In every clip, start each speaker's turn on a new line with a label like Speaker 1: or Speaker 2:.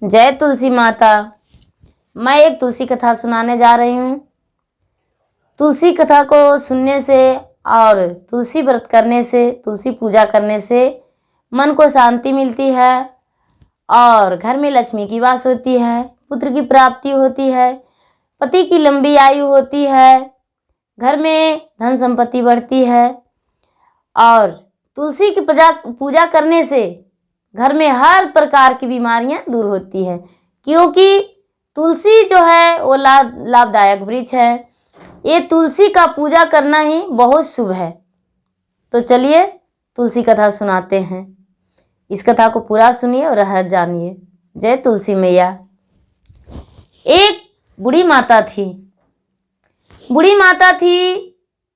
Speaker 1: जय तुलसी माता। मैं एक तुलसी कथा सुनाने जा रही हूँ। तुलसी कथा को सुनने से और तुलसी व्रत करने से, तुलसी पूजा करने से मन को शांति मिलती है और घर में लक्ष्मी की वास होती है, पुत्र की प्राप्ति होती है, पति की लंबी आयु होती है, घर में धन संपत्ति बढ़ती है। और तुलसी की पूजा करने से घर में हर प्रकार की बीमारियां दूर होती है, क्योंकि तुलसी जो है वो लाभदायक वृक्ष है। ये तुलसी का पूजा करना ही बहुत शुभ है। तो चलिए तुलसी कथा सुनाते हैं। इस कथा को पूरा सुनिए और रहस्य जानिए। जय तुलसी मैया। एक बूढ़ी माता थी।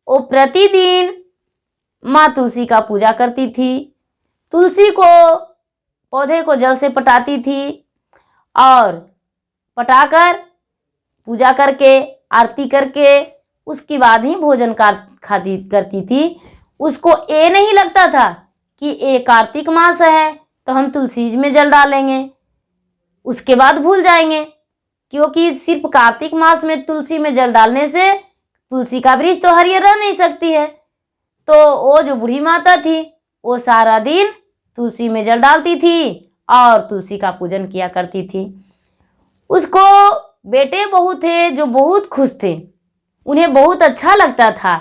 Speaker 1: वो प्रतिदिन माँ तुलसी का पूजा करती थी। तुलसी को, पौधे को जल से पटाती थी और पटाकर पूजा करके, आरती करके उसके बाद ही भोजन करती थी। उसको ये नहीं लगता था कि ये कार्तिक मास है तो हम तुलसी में जल डालेंगे, उसके बाद भूल जाएंगे, क्योंकि सिर्फ कार्तिक मास में तुलसी में जल डालने से तुलसी का वृक्ष तो हरियर रह नहीं सकती है। तो वो जो बूढ़ी माता थी वो सारा दिन तुलसी में जल डालती थी और तुलसी का पूजन किया करती थी। उसको बेटे बहू थे जो बहुत खुश थे, उन्हें बहुत अच्छा लगता था।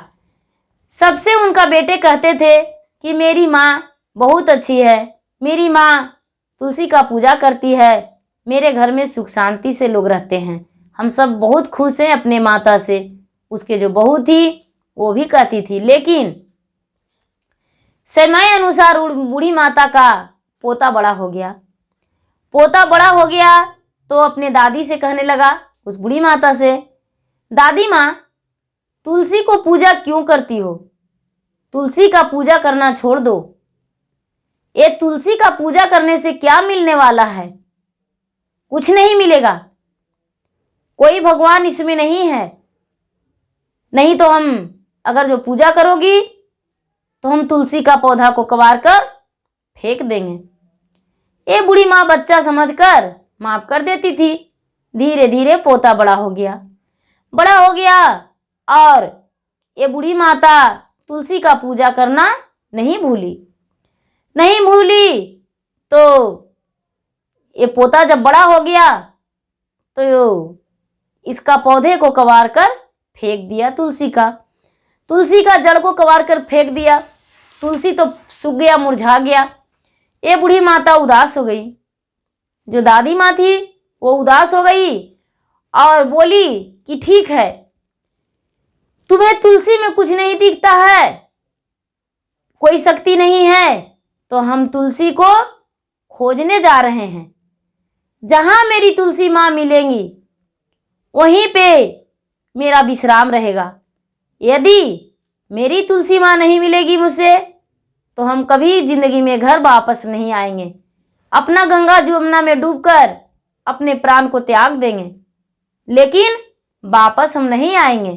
Speaker 1: सबसे उनका बेटे कहते थे कि मेरी माँ बहुत अच्छी है, मेरी माँ तुलसी का पूजा करती है, मेरे घर में सुख शांति से लोग रहते हैं, हम सब बहुत खुश हैं अपने माता से। उसके जो बहू थी वो भी कहती थी। लेकिन समय अनुसार बूढ़ी माता का पोता बड़ा हो गया तो अपने दादी से कहने लगा, उस बूढ़ी माता से, दादी माँ तुलसी को पूजा क्यों करती हो? तुलसी का पूजा करना छोड़ दो। ये तुलसी का पूजा करने से क्या मिलने वाला है? कुछ नहीं मिलेगा, कोई भगवान इसमें नहीं है। नहीं तो हम अगर जो पूजा करोगी तो हम तुलसी का पौधा को कबार कर फेंक देंगे। ये बूढ़ी माँ बच्चा समझकर माफ कर देती थी। धीरे धीरे पोता बड़ा हो गया और ये बूढ़ी माता तुलसी का पूजा करना नहीं भूली। तो ये पोता जब बड़ा हो गया तो इसका पौधे को कबार कर फेंक दिया। तुलसी का जड़ को कबार कर फेंक दिया। तुलसी तो सूख गया, मुरझा गया। ये बूढ़ी माता उदास हो गई। जो दादी माँ थी वो उदास हो गई और बोली कि ठीक है, तुम्हें तुलसी में कुछ नहीं दिखता है, कोई शक्ति नहीं है, तो हम तुलसी को खोजने जा रहे हैं। जहां मेरी तुलसी माँ मिलेंगी वहीं पे मेरा विश्राम रहेगा। यदि मेरी तुलसी माँ नहीं मिलेगी मुझसे तो हम कभी जिंदगी में घर वापस नहीं आएंगे। अपना गंगा जमुना में डूबकर अपने प्राण को त्याग देंगे, लेकिन वापस हम नहीं आएंगे,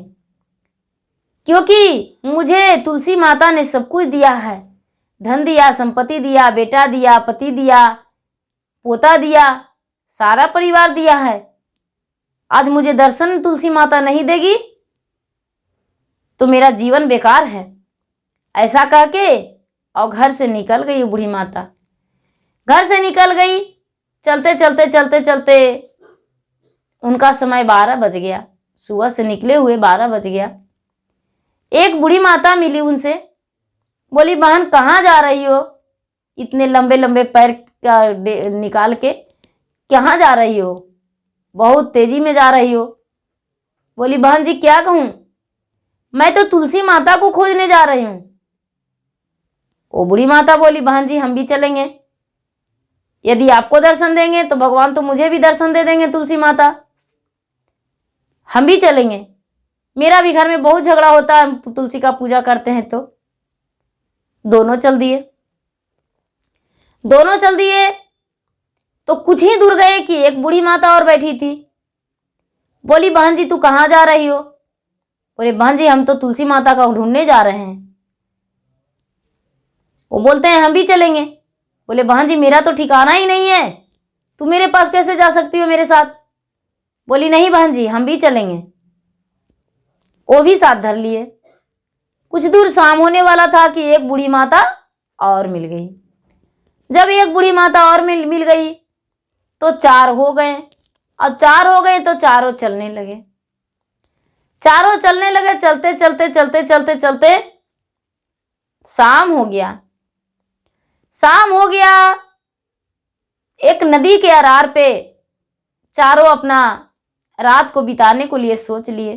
Speaker 1: क्योंकि मुझे तुलसी माता ने सब कुछ दिया है। धन दिया, संपत्ति दिया, बेटा दिया, पति दिया, पोता दिया, सारा परिवार दिया है। आज मुझे दर्शन तुलसी माता नहीं देगी तो मेरा जीवन बेकार है। ऐसा कहके और घर से निकल गई बूढ़ी माता। घर से निकल गई। चलते उनका समय 12 बज गया। सुबह से निकले हुए 12 बज गया। एक बूढ़ी माता मिली उनसे, बोली, बहन कहाँ जा रही हो? इतने लंबे लंबे पैर निकाल के कहाँ जा रही हो? बहुत तेजी में जा रही हो। बोली, बहन जी क्या कहूँ, मैं तो तुलसी माता को खोजने जा रही हूँ। वो बूढ़ी माता बोली, बहन जी हम भी चलेंगे। यदि आपको दर्शन देंगे तो भगवान तो मुझे भी दर्शन दे देंगे। तुलसी माता, हम भी चलेंगे। मेरा भी घर में बहुत झगड़ा होता है, हम तुलसी का पूजा करते हैं। तो दोनों चल दिए। तो कुछ ही दूर गए कि एक बूढ़ी माता और बैठी थी। बोली, बहन जी तू कहाँ जा रही हो? बोले, बहन जी हम तो तुलसी माता का ढूंढने जा रहे हैं। वो बोलते हैं हम भी चलेंगे। बोले, बहन जी मेरा तो ठिकाना ही नहीं है, तू मेरे पास कैसे जा सकती हो मेरे साथ? बोली नहीं बहन जी, हम भी चलेंगे। वो भी साथ धर लिए। कुछ दूर शाम होने वाला था कि एक बूढ़ी माता और मिल गई। जब एक बूढ़ी माता और मिल गई तो 4 हो गए, और 4 हो गए तो चारों चलने लगे। चारों चलने लगे, चलते चलते चलते चलते चलते शाम हो गया। शाम हो गया। एक नदी के अरार पे चारों अपना रात को बिताने को लिए सोच लिए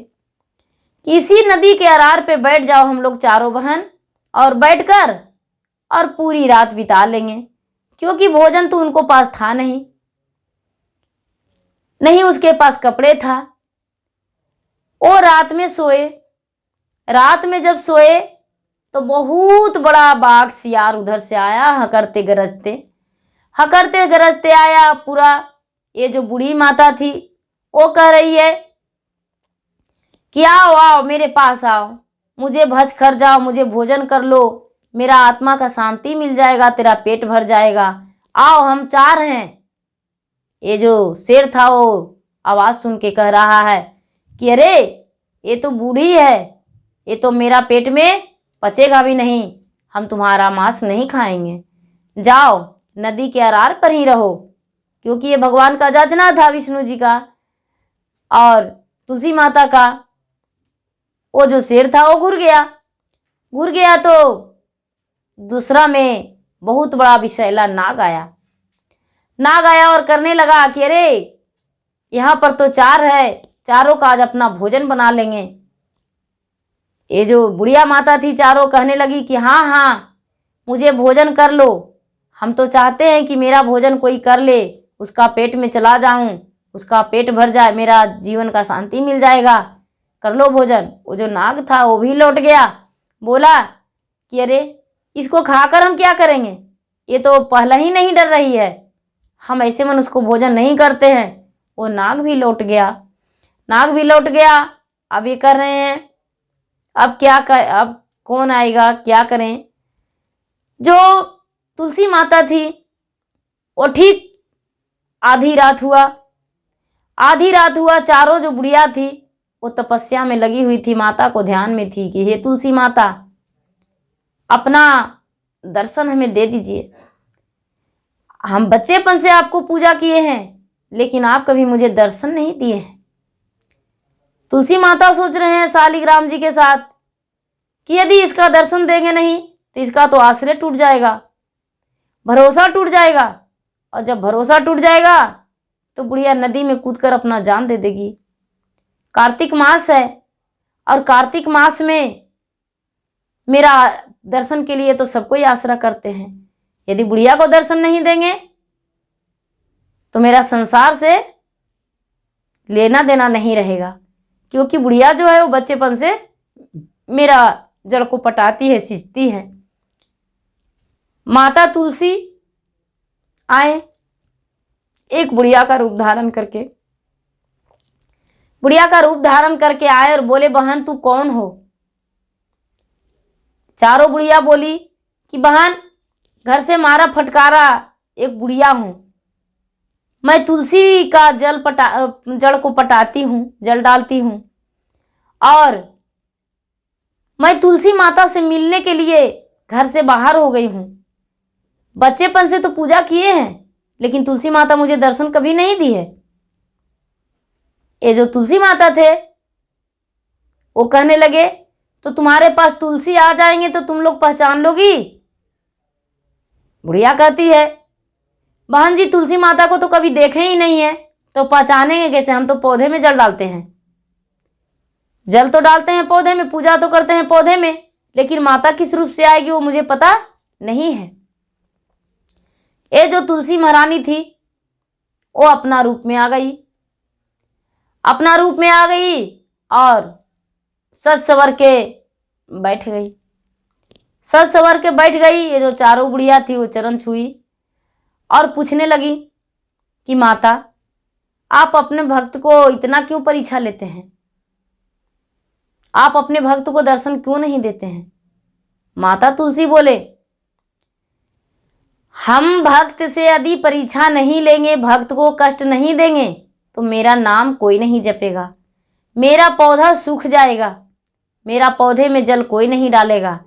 Speaker 1: कि इसी नदी के अरार पे बैठ जाओ हम लोग चारों बहन, और बैठकर और पूरी रात बिता लेंगे, क्योंकि भोजन तो उनको पास था नहीं, नहीं उसके पास कपड़े था। वो रात में सोए। रात में जब सोए तो बहुत बड़ा बाघ सियार उधर से आया, हकरते गरजते आया पूरा। ये जो बूढ़ी माता थी वो कह रही है कि आओ आओ मेरे पास आओ, मुझे भज कर जाओ, मुझे भोजन कर लो, मेरा आत्मा का शांति मिल जाएगा, तेरा पेट भर जाएगा, आओ हम 4 हैं। ये जो शेर था वो आवाज सुन के कह रहा है कि अरे ये तो बूढ़ी है, ये तो मेरा पेट में पचेगा भी नहीं, हम तुम्हारा मांस नहीं खाएंगे, जाओ नदी के अरार पर ही रहो। क्योंकि ये भगवान का याचना था, विष्णु जी का और तुलसी माता का। वो जो शेर था वो घुर गया तो दूसरा में बहुत बड़ा विषैला नाग आया और करने लगा कि अरे यहाँ पर तो 4 है, चारों का आज अपना भोजन बना लेंगे। ये जो बुढ़िया माता थी चारों कहने लगी कि हाँ हाँ मुझे भोजन कर लो, हम तो चाहते हैं कि मेरा भोजन कोई कर ले, उसका पेट में चला जाऊं, उसका पेट भर जाए, मेरा जीवन का शांति मिल जाएगा, कर लो भोजन। वो जो नाग था वो भी लौट गया, बोला कि अरे इसको खाकर हम क्या करेंगे, ये तो पहले ही नहीं डर रही है, हम ऐसे मनुष्य को भोजन नहीं करते हैं। वो नाग भी लौट गया। अब ये कर रहे हैं, अब कौन आएगा, क्या करें। जो तुलसी माता थी वो ठीक आधी रात हुआ, चारों जो बुढ़िया थी वो तपस्या में लगी हुई थी, माता को ध्यान में थी कि हे तुलसी माता अपना दर्शन हमें दे दीजिए, हम बच्चेपन से आपको पूजा किए हैं लेकिन आप कभी मुझे दर्शन नहीं दिए हैं। तुलसी माता सोच रहे हैं शालिग्राम जी के साथ कि यदि इसका दर्शन देंगे नहीं तो इसका तो आश्रय टूट जाएगा, भरोसा टूट जाएगा, और जब भरोसा टूट जाएगा तो बुढ़िया नदी में कूदकर अपना जान दे देगी। कार्तिक मास है और कार्तिक मास में मेरा दर्शन के लिए तो सबको ही आसरा करते हैं, यदि बुढ़िया को दर्शन नहीं देंगे तो मेरा संसार से लेना देना नहीं रहेगा। क्योंकि बुढ़िया जो है वो बच्चेपन से मेरा जड़ को पटाती है, सींचती है। माता तुलसी आए एक बुढ़िया का रूप धारण करके आए और बोले बहन तू कौन हो। चारों बुढ़िया बोली कि बहन घर से मारा फटकारा एक बुढ़िया हूं, मैं तुलसी का जड़ को पटाती हूं, जल डालती हूं, और मैं तुलसी माता से मिलने के लिए घर से बाहर हो गई हूं। बच्चेपन से तो पूजा किए हैं लेकिन तुलसी माता मुझे दर्शन कभी नहीं दी है। ये जो तुलसी माता थे वो कहने लगे तो तुम्हारे पास तुलसी आ जाएंगे तो तुम लोग पहचान लोगी। बुढ़िया कहती है बहन जी तुलसी माता को तो कभी देखे ही नहीं है तो पहचानेंगे कैसे, हम तो पौधे में जल डालते हैं, जल तो डालते हैं पौधे में, पूजा तो करते हैं पौधे में, लेकिन माता किस रूप से आएगी वो मुझे पता नहीं है। ये जो तुलसी महारानी थी वो अपना रूप में आ गई और सज सवर के बैठ गई। ये जो चारों बुढ़िया थी वो चरण छुई और पूछने लगी कि माता आप अपने भक्त को इतना क्यों परीक्षा लेते हैं, आप अपने भक्त को दर्शन क्यों नहीं देते हैं। माता तुलसी बोले हम भक्त से यदि परीक्षा नहीं लेंगे, भक्त को कष्ट नहीं देंगे, तो मेरा नाम कोई नहीं जपेगा, मेरा पौधा सूख जाएगा, मेरा पौधे में जल कोई नहीं डालेगा।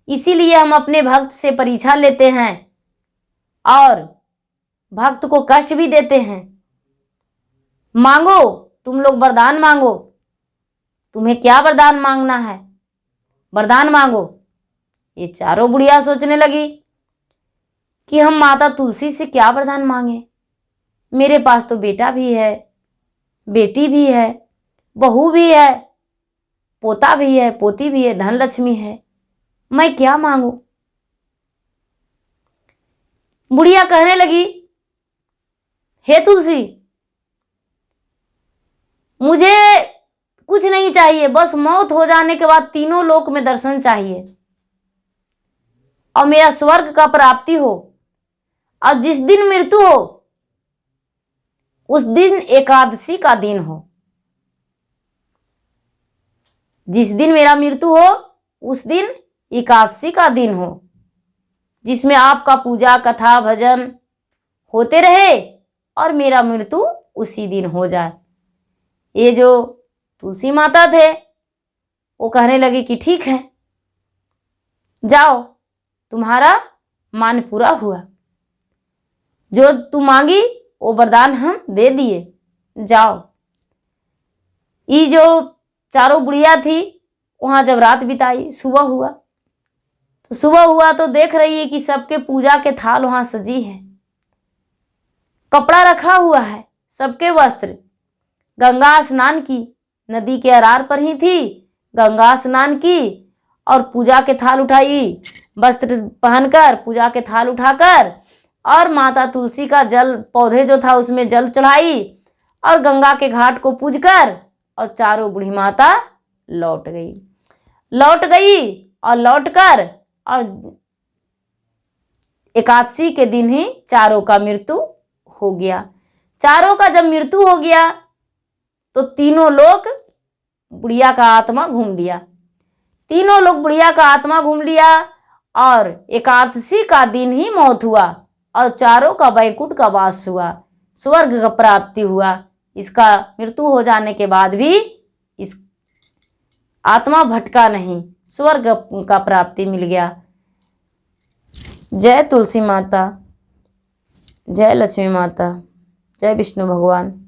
Speaker 1: इसीलिए हम अपने भक्त से परीक्षा लेते हैं और भक्त को कष्ट भी देते हैं। मांगो, तुम लोग वरदान मांगो, तुम्हें क्या वरदान मांगना है, वरदान मांगो। ये चारों बुढ़िया सोचने लगी कि हम माता तुलसी से क्या वरदान मांगे, मेरे पास तो बेटा भी है, बेटी भी है, बहू भी है, पोता भी है, पोती भी है, धन लक्ष्मी है, मैं क्या मांगू। बुढ़िया कहने लगी, हे तुलसी, मुझे कुछ नहीं चाहिए, बस मौत हो जाने के बाद तीनों लोक में दर्शन चाहिए और मेरा स्वर्ग का प्राप्ति हो। और जिस दिन मृत्यु हो उस दिन एकादशी का दिन हो, जिस दिन मेरा मृत्यु हो उस दिन एकादशी का दिन हो, जिसमें आपका पूजा कथा भजन होते रहे और मेरा मृत्यु उसी दिन हो जाए। ये जो तुलसी माता थे वो कहने लगी कि ठीक है, जाओ, तुम्हारा मान पूरा हुआ, जो तू मांगी वो वरदान हम दे दिए, जाओ। ये जो चारों बुढ़िया थी वहां जब रात बिताई, सुबह हुआ तो देख रही है कि सबके पूजा के थाल वहां सजी है, कपड़ा रखा हुआ है, सबके वस्त्र। गंगा स्नान की, नदी के अरार पर ही थी, गंगा स्नान की और पूजा के थाल उठाई, वस्त्र पहनकर पूजा के थाल उठाकर और माता तुलसी का जल, पौधे जो था उसमें जल चढ़ाई और गंगा के घाट को पूजकर और चारों बूढ़ी माता लौट गई और लौटकर और एकादशी के दिन ही चारों का मृत्यु हो गया। चारों का जब मृत्यु हो गया तो तीनों लोग बुढ़िया का आत्मा घूम लिया, तीनों लोग बुढ़िया का आत्मा घूम लिया और एकादशी का दिन ही मौत हुआ और चारों का वैकुंठ का वास हुआ, स्वर्ग का प्राप्ति हुआ। इसका मृत्यु हो जाने के बाद भी इस आत्मा भटका नहीं, स्वर्ग का प्राप्ति मिल गया। जय तुलसी माता, जय लक्ष्मी माता, जय विष्णु भगवान।